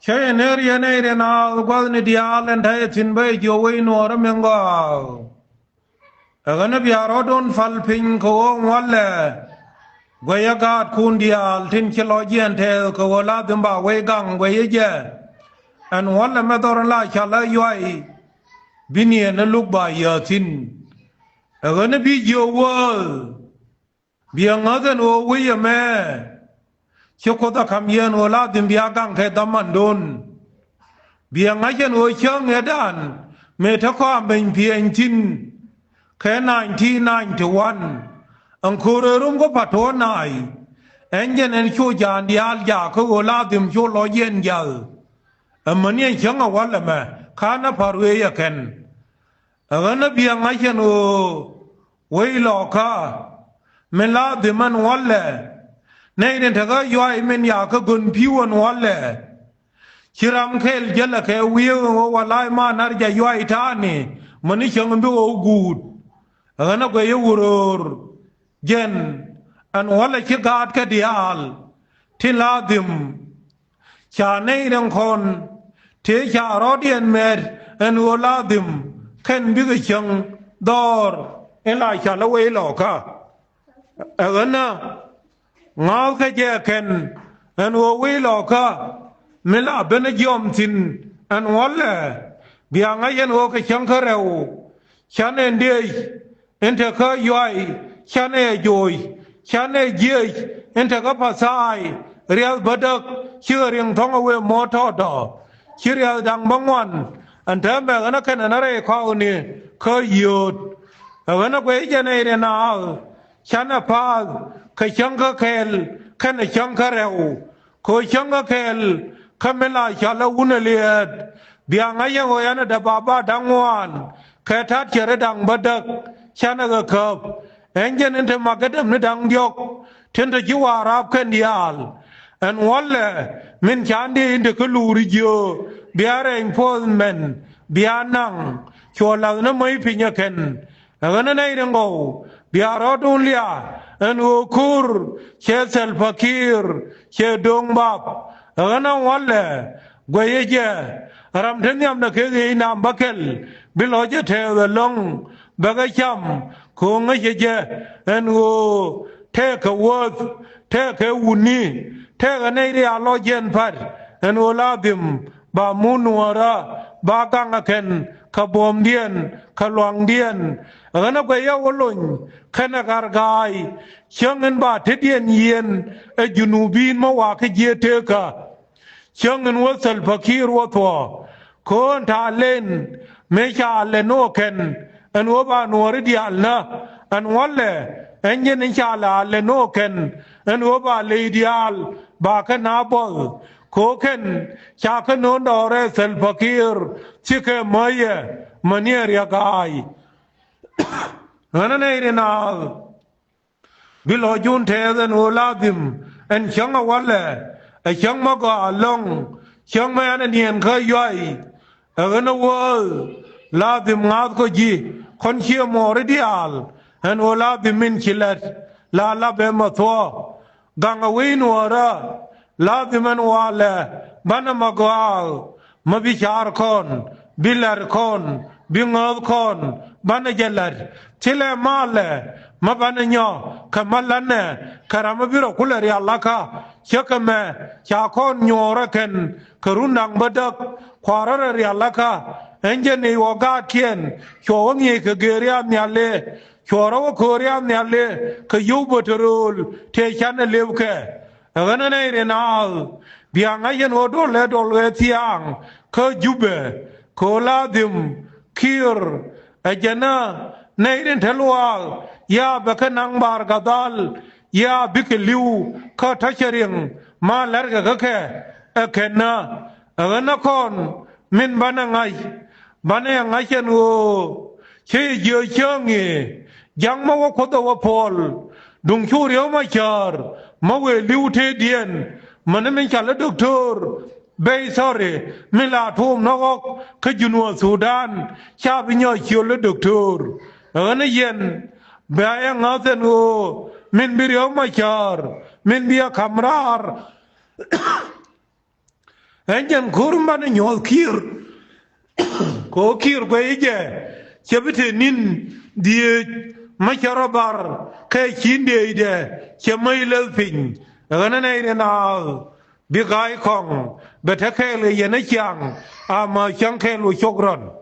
Saya neri neri na gwal ni dialen thai tin bay jo wei no ra mengo agana biaro don fal pin ko walle gwaya gat kun dial tin kilo jen the ko wala dimba wei gang wei je an walle me dor la chala yoi bini na luk ba ya tin agana bi jo wo bianga den o wei me choko da kam yen wala dim bia gang the daman don biang ajan o chang edan me ta ko ben pien tin ke 1991 ang kurerum ko pato nai enjen en chu jan dial ja ko la dim chu lo yen jal amani chang awala ma kana parwe ya ken agana biang ajan o wei lo ka me la dim man wala nei den ta ga yoi men ya ko gun piwon wala Chiram kel jala ke wiyo walai ma narja yoi tani mani chang mbi o good agana ko yuror jen an wala chi gat ka dial tiladim cha nei dang kon te cha rodien med an waladim ken bi ga chang dor ela cha la we lo ka agana ngal ka je ken an wo we lo ka mela bena jom tin an walla bianga yen wo ke chankareu chane ndey ente ka yoi chane joy chane jey ente ka pasai real badak chiring thong awe moto do chirial dang bangwan an tambe ana kana nare ka uni ka yot ana ko ejane re na chana pa ka chanka kel kana chankareu ko chanka kel kamela chala uneliet bianga yang oyana da baba dangwan ketat chere dang badak chana ga kap enjen ente magadam ne dang diok tende jiwa rap ken dial en walle min chandi inde kuluri jo biare enforcement bianang chola na mai pinya ken agana nei rengo biaro dulia en ukur chesel fakir che dongbap agana walle goyeje ram tenyam na ke na bakel biloje te long bagacham ko ngaje en go take a word take a wuni take a nei ya lojen par en oladim ba munwara ba kangaken kabom dien kalwang dien agana goya wolon kana gargai changen ba tedien yen e junubin ma wa ke jeteka changen wasal fakir watwa kon ta len me cha le no ken en wo ba no ri alna an walle enjen insha Allah le no ken en wo ba le ideal ba ka na bol ko ken cha ka no dore sel fakir chike maye manier ya gai ana nei na bilo jun te den oladim en changa wale a chang ma ga long chang ma an nien kha yoi agana wo ladim ngat ko ji kon chia mo redial en oladim min chilet la la be ma tho ganga win wara ladim an wale bana ma ga ma bichar kon bilar kon bingol kon bana jalar chile male mabana nyo kamalane karama biro kulari alaka chakame chakon nyora ken karundang badak kwarara ri alaka enjeni woga kien chongi ke geria nyale choro koria nyale ke yubotorul te chane levke agana nei renal bianga yen wodo le dolwe tiang ke jube koladim kir ajana nei den telwal ya bakanang bar gadal ya bikliu ka tachering ma larga kake akena agana kon min banangai banangai chen wo che je changi jang ma wo khodo wo pol dung chu riu ma char ma we liu te dien man men chala doctor bay sorry mila thum no ka junwa sudan cha binyo chiol doctor ana yen baya ngaten o min biriyo machar min biya kamrar enjen kurma ne nyol kir ko kir ko ije chebite nin die macharabar ke chinde ide chemai lelpin gana ne ina bi gai kong betake le yene chang ama chang ke lu chokron